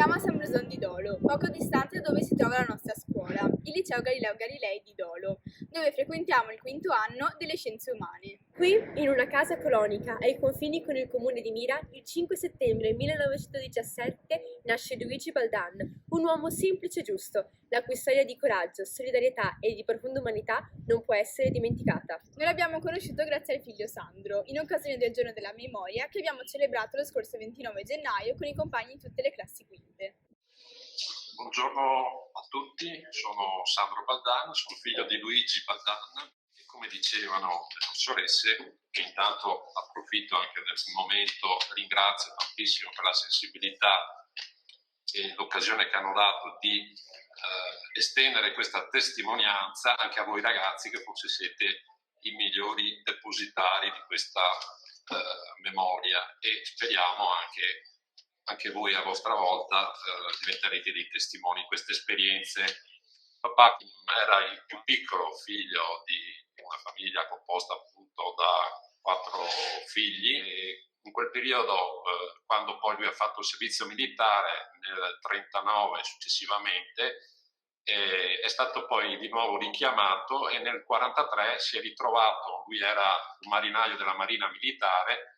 chiama San Bruson di Dolo, poco distante da dove si trova la nostra scuola, il Liceo Galileo Galilei di Dolo, dove frequentiamo il quinto anno delle scienze umane. Qui, in una casa colonica ai confini con il comune di Mira, il 5 settembre 1917 nasce Luigi Baldan, un uomo semplice e giusto, la cui storia di coraggio, solidarietà e di profonda umanità non può essere dimenticata. Noi l'abbiamo conosciuto grazie al figlio Sandro, in occasione del Giorno della Memoria che abbiamo celebrato lo scorso 29 gennaio con i compagni di tutte le classi quinte. Buongiorno a tutti, sono Sandro Baldan, sono figlio di Luigi Baldan e come dicevano le professoresse, che intanto approfitto anche del momento, ringrazio tantissimo per la sensibilità e l'occasione che hanno dato di estendere questa testimonianza anche a voi ragazzi che forse siete i migliori depositari di questa memoria e speriamo anche voi a vostra volta diventerete dei testimoni di queste esperienze. Papà era il più piccolo figlio di una famiglia composta appunto da 4 figli e in quel periodo, quando poi lui ha fatto il servizio militare nel 39 successivamente, è stato poi di nuovo richiamato e nel 43 si è ritrovato, lui era un marinaio della Marina Militare,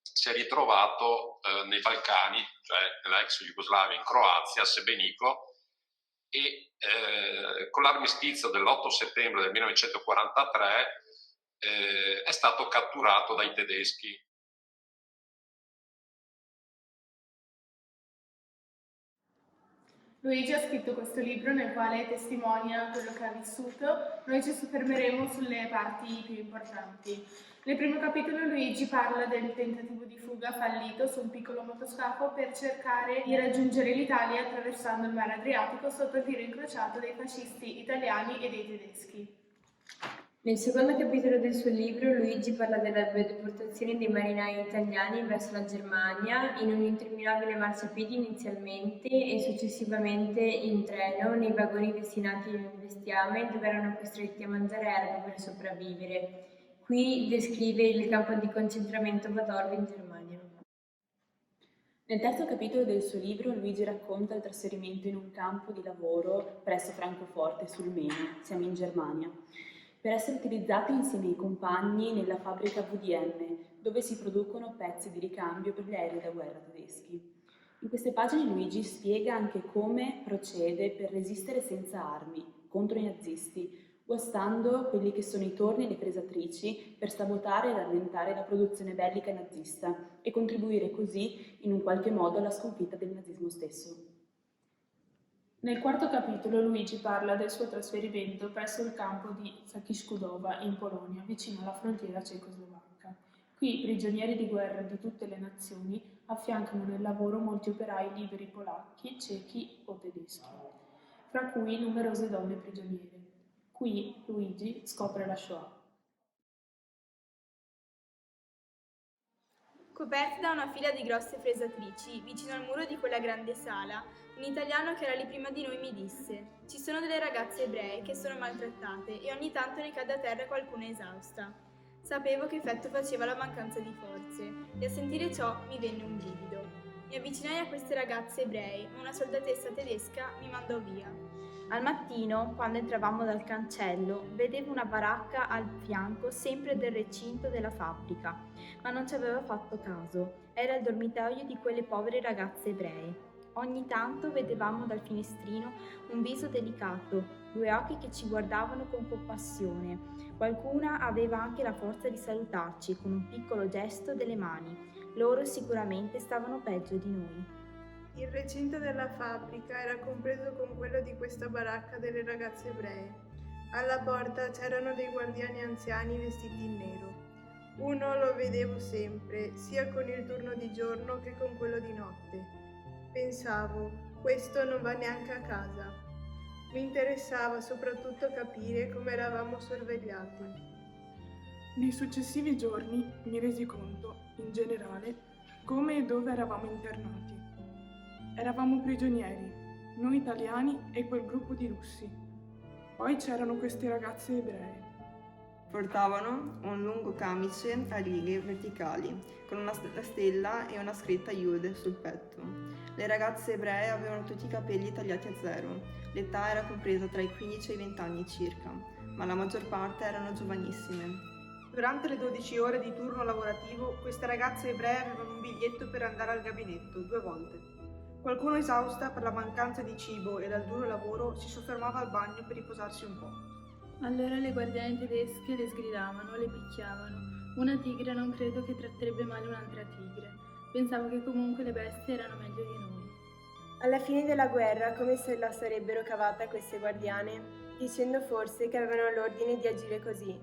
si è ritrovato nei Balcani, cioè nell'ex Jugoslavia, in Croazia, a Sebenico, e con l'armistizio dell'8 settembre del 1943 è stato catturato dai tedeschi. Luigi ha scritto questo libro nel quale testimonia quello che ha vissuto. Noi ci soffermeremo sulle parti più importanti. Nel primo capitolo Luigi parla del tentativo di fuga fallito su un piccolo motoscafo per cercare di raggiungere l'Italia attraversando il mare Adriatico sotto il tiro incrociato dei fascisti italiani e dei tedeschi. Nel secondo capitolo del suo libro Luigi parla della deportazione dei marinai italiani verso la Germania in un'interminabile marciapiede inizialmente e successivamente in treno nei vagoni destinati al bestiame dove erano costretti a mangiare erba per sopravvivere. Qui descrive il campo di concentramento Vadorbe in Germania. Nel terzo capitolo del suo libro Luigi racconta il trasferimento in un campo di lavoro presso Francoforte sul Meno, siamo in Germania, per essere utilizzato insieme ai compagni nella fabbrica VDM, dove si producono pezzi di ricambio per gli aerei da guerra tedeschi. In queste pagine Luigi spiega anche come procede per resistere senza armi contro i nazisti, guastando quelli che sono i torni e le fresatrici per sabotare e rallentare la produzione bellica nazista e contribuire così in un qualche modo alla sconfitta del nazismo stesso. Nel quarto capitolo Luigi parla del suo trasferimento presso il campo di Sakiszkudova in Polonia, vicino alla frontiera cecoslovacca. Qui i prigionieri di guerra di tutte le nazioni affiancano nel lavoro molti operai liberi polacchi, cechi o tedeschi, fra cui numerose donne prigioniere. Qui Luigi scopre la Shoah. Coperti da una fila di grosse fresatrici, vicino al muro di quella grande sala, un italiano che era lì prima di noi mi disse: ci sono delle ragazze ebree che sono maltrattate e ogni tanto ne cade a terra qualcuna esausta. Sapevo che effetto faceva la mancanza di forze e a sentire ciò mi venne un brivido. Mi avvicinai a queste ragazze ebree, ma una soldatessa tedesca mi mandò via. Al mattino, quando entravamo dal cancello, vedevo una baracca al fianco sempre del recinto della fabbrica, ma non ci aveva fatto caso. Era il dormitorio di quelle povere ragazze ebree. Ogni tanto vedevamo dal finestrino un viso delicato, 2 occhi che ci guardavano con compassione. Qualcuna aveva anche la forza di salutarci con un piccolo gesto delle mani. Loro sicuramente stavano peggio di noi. Il recinto della fabbrica era compreso con quello di questa baracca delle ragazze ebree. Alla porta c'erano dei guardiani anziani vestiti in nero. Uno lo vedevo sempre, sia con il turno di giorno che con quello di notte. Pensavo, questo non va neanche a casa. Mi interessava soprattutto capire come eravamo sorvegliati. Nei successivi giorni mi resi conto, in generale, come e dove eravamo internati. Eravamo prigionieri, noi italiani e quel gruppo di russi. Poi c'erano queste ragazze ebree. Portavano un lungo camice a righe verticali, con una stella e una scritta Yud sul petto. Le ragazze ebree avevano tutti i capelli tagliati a zero. L'età era compresa tra i 15 e i 20 anni circa, ma la maggior parte erano giovanissime. Durante le 12 ore di turno lavorativo, queste ragazze ebree avevano un biglietto per andare al gabinetto 2 volte. Qualcuno esausta per la mancanza di cibo e dal duro lavoro si soffermava al bagno per riposarsi un po'. Allora le guardiane tedesche le sgridavano, le picchiavano. Una tigre non credo che tratterebbe male un'altra tigre. Pensavo che comunque le bestie erano meglio di noi. Alla fine della guerra, come se la sarebbero cavata queste guardiane, dicendo forse che avevano l'ordine di agire così.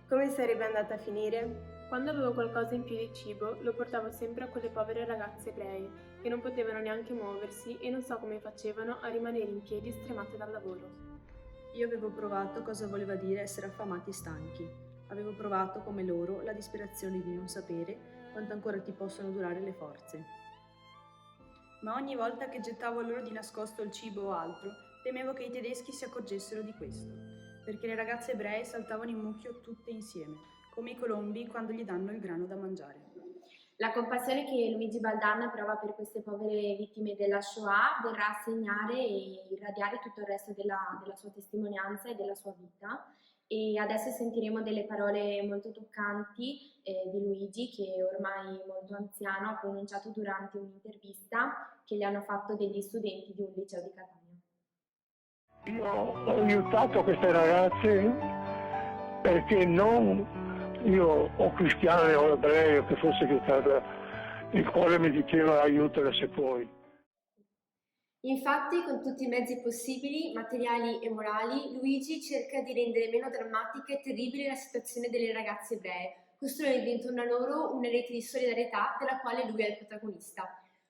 Come sarebbe andata a finire? Quando avevo qualcosa in più di cibo, lo portavo sempre a quelle povere ragazze ebree, che non potevano neanche muoversi e non so come facevano a rimanere in piedi stremate dal lavoro. Io avevo provato cosa voleva dire essere affamati e stanchi. Avevo provato, come loro, la disperazione di non sapere quanto ancora ti possono durare le forze. Ma ogni volta che gettavo loro di nascosto il cibo o altro, temevo che i tedeschi si accorgessero di questo, perché le ragazze ebree saltavano in mucchio tutte insieme, come i colombi quando gli danno il grano da mangiare. La compassione che Luigi Baldan prova per queste povere vittime della Shoah verrà a segnare e irradiare tutto il resto della sua testimonianza e della sua vita. E adesso sentiremo delle parole molto toccanti di Luigi, che ormai molto anziano ha pronunciato durante un'intervista che gli hanno fatto degli studenti di un liceo di Catania. Io ho aiutato queste ragazze perché non io o cristiano o ebreo che fosse che il cuore mi diceva aiutala se puoi. Infatti, con tutti i mezzi possibili, materiali e morali, Luigi cerca di rendere meno drammatica e terribile la situazione delle ragazze ebree, costruendo intorno a loro una rete di solidarietà della quale lui è il protagonista.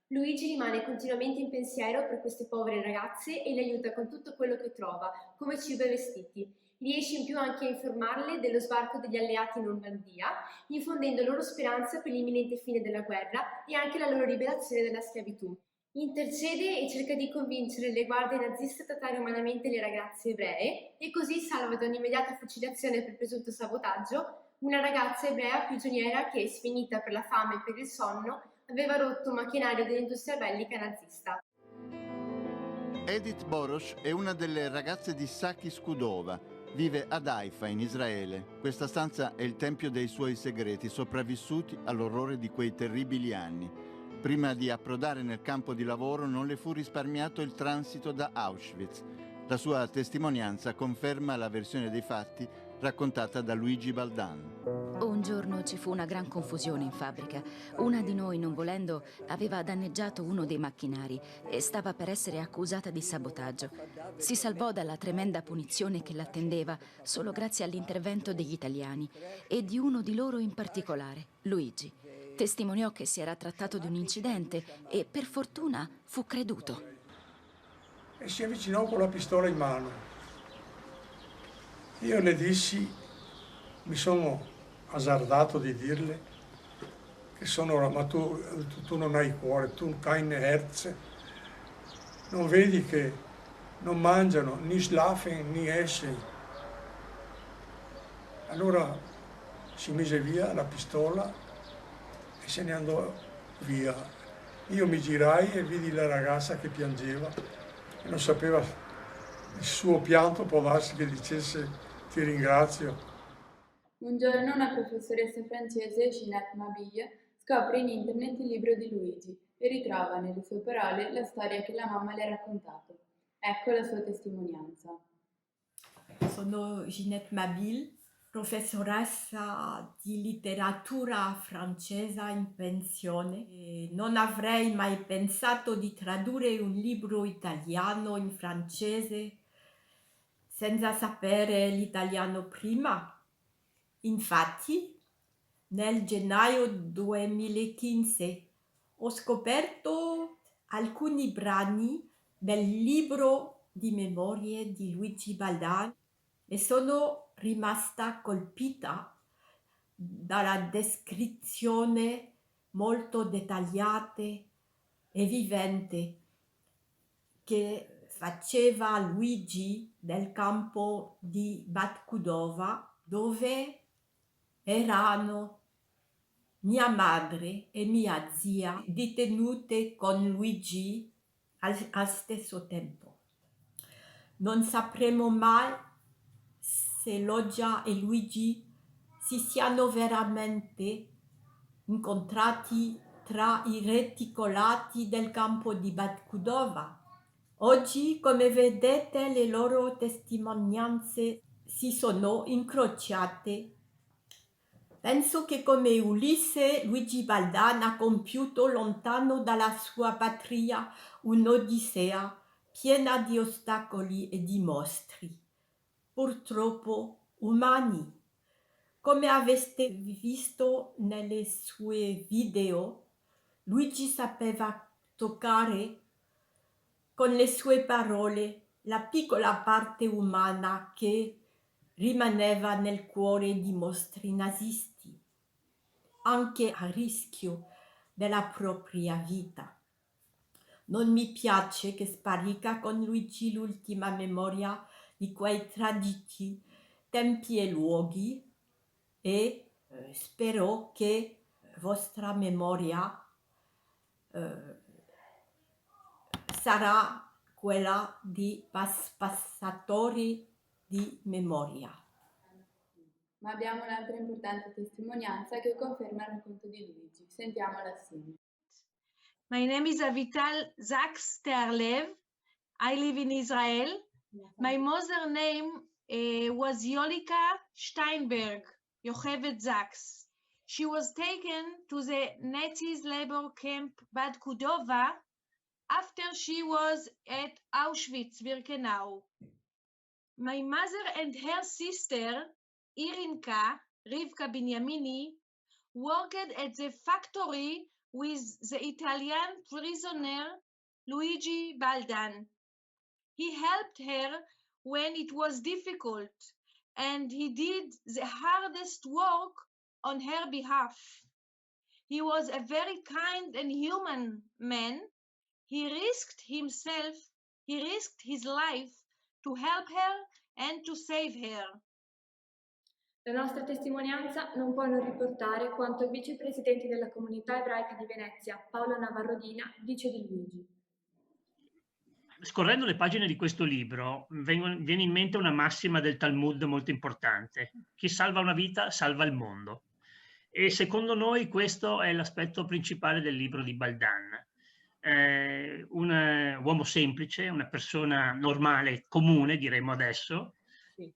Luigi rimane continuamente in pensiero per queste povere ragazze e le aiuta con tutto quello che trova, come cibo e vestiti. Riesce in più anche a informarle dello sbarco degli alleati in Normandia, infondendo loro speranza per l'imminente fine della guerra e anche la loro liberazione dalla schiavitù. Intercede e cerca di convincere le guardie naziste a trattare umanamente le ragazze ebree e così salva da un'immediata fucilazione per presunto sabotaggio una ragazza ebrea prigioniera che, sfinita per la fame e per il sonno, aveva rotto un macchinario dell'industria bellica nazista. Edith Borosh è una delle ragazze di Saki Skudova. Vive ad Haifa, in Israele. Questa stanza è il tempio dei suoi segreti, sopravvissuti all'orrore di quei terribili anni. Prima di approdare nel campo di lavoro non le fu risparmiato il transito da Auschwitz. La sua testimonianza conferma la versione dei fatti raccontata da Luigi Baldan. Un giorno ci fu una gran confusione in fabbrica. Una di noi, non volendo, aveva danneggiato uno dei macchinari e stava per essere accusata di sabotaggio. Si salvò dalla tremenda punizione che l'attendeva solo grazie all'intervento degli italiani e di uno di loro in particolare, Luigi. Testimoniò che si era trattato di un incidente e, per fortuna, fu creduto. E si avvicinò con la pistola in mano. Io le dissi, mi sono azzardato di dirle che ma tu non hai cuore, tu kein Herz, non vedi che non mangiano, né schlafen, né essen. Allora si mise via la pistola e se ne andò via. Io mi girai e vidi la ragazza che piangeva e non sapeva il suo pianto, può darsi che dicesse ti ringrazio. Un giorno una professoressa francese, Ginette Mabille, scopre in internet il libro di Luigi e ritrova nelle sue parole la storia che la mamma le ha raccontato. Ecco la sua testimonianza. Sono Ginette Mabille, professoressa di letteratura francese in pensione. E non avrei mai pensato di tradurre un libro italiano in francese senza sapere l'italiano prima. Infatti, nel gennaio 2015 ho scoperto alcuni brani del libro di memorie di Luigi Baldan e sono rimasta colpita dalla descrizione molto dettagliata e vivente che faceva Luigi del campo di Bat Kudova, dove erano mia madre e mia zia detenute con Luigi al stesso tempo. Non sapremo mai se Loggia e Luigi si siano veramente incontrati tra i reticolati del campo di Bad Kudova. Oggi, come vedete, le loro testimonianze si sono incrociate. Penso che come Ulisse, Luigi Baldan ha compiuto lontano dalla sua patria un'odissea piena di ostacoli e di mostri, purtroppo umani. Come avreste visto nelle sue video, Luigi sapeva toccare con le sue parole la piccola parte umana che rimaneva nel cuore di mostri nazisti, anche a rischio della propria vita. Non mi piace che sparisca con Luigi l'ultima memoria di quei tragici tempi e luoghi e spero che vostra memoria sarà quella di passatori di memoria. Ma abbiamo un'altra importante testimonianza che conferma il racconto di Luigi. Sentiamola assieme. My name is Avital Zaks Terlev. I live in Israel. My mother's name was Yolika Steinberg, Yocheved Zaks. She was taken to the Nazis labor camp Bad Kudova after she was at Auschwitz-Birkenau. My mother and her sister, Irinka Rivka Binyamini, worked at the factory with the Italian prisoner Luigi Baldan. He helped her when it was difficult, and he did the hardest work on her behalf. He was a very kind and human man. He risked his life to help her and to save her. La nostra testimonianza non può non riportare quanto il vicepresidente della comunità ebraica di Venezia, Paolo Navarrodina, dice di Luigi. Scorrendo le pagine di questo libro viene in mente una massima del Talmud molto importante: chi salva una vita salva il mondo. E secondo noi questo è l'aspetto principale del libro di Baldan. Un uomo semplice, una persona normale, comune diremmo adesso,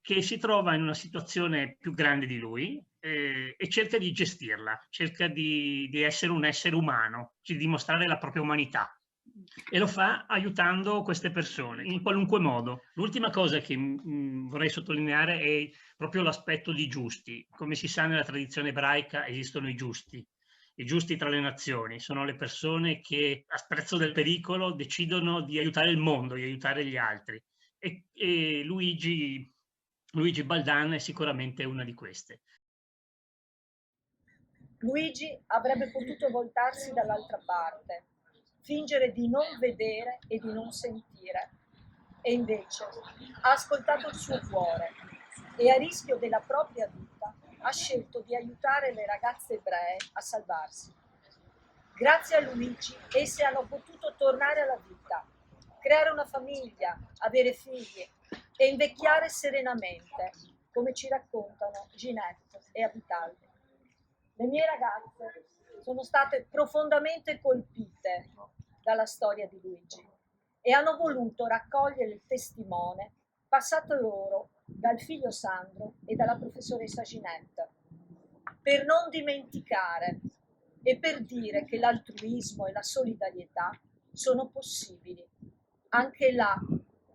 che si trova in una situazione più grande di lui e cerca di gestirla, cerca di essere un essere umano, di dimostrare la propria umanità. E lo fa aiutando queste persone in qualunque modo. L'ultima cosa che vorrei sottolineare è proprio l'aspetto di giusti. Come si sa, nella tradizione ebraica esistono i giusti tra le nazioni. Sono le persone che a sprezzo del pericolo decidono di aiutare il mondo, di aiutare gli altri. E Luigi Baldan è sicuramente una di queste. Luigi avrebbe potuto voltarsi dall'altra parte, fingere di non vedere e di non sentire, e invece ha ascoltato il suo cuore e a rischio della propria vita ha scelto di aiutare le ragazze ebree a salvarsi. Grazie a Luigi esse hanno potuto tornare alla vita, creare una famiglia, avere figli e invecchiare serenamente, come ci raccontano Ginette e Avital. Le mie ragazze sono state profondamente colpite dalla storia di Luigi e hanno voluto raccogliere il testimone passato loro dal figlio Sandro e dalla professoressa Ginette, per non dimenticare e per dire che l'altruismo e la solidarietà sono possibili, anche là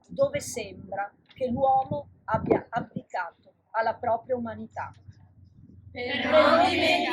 dove sembra che l'uomo abbia abdicato alla propria umanità. Per non dimenticare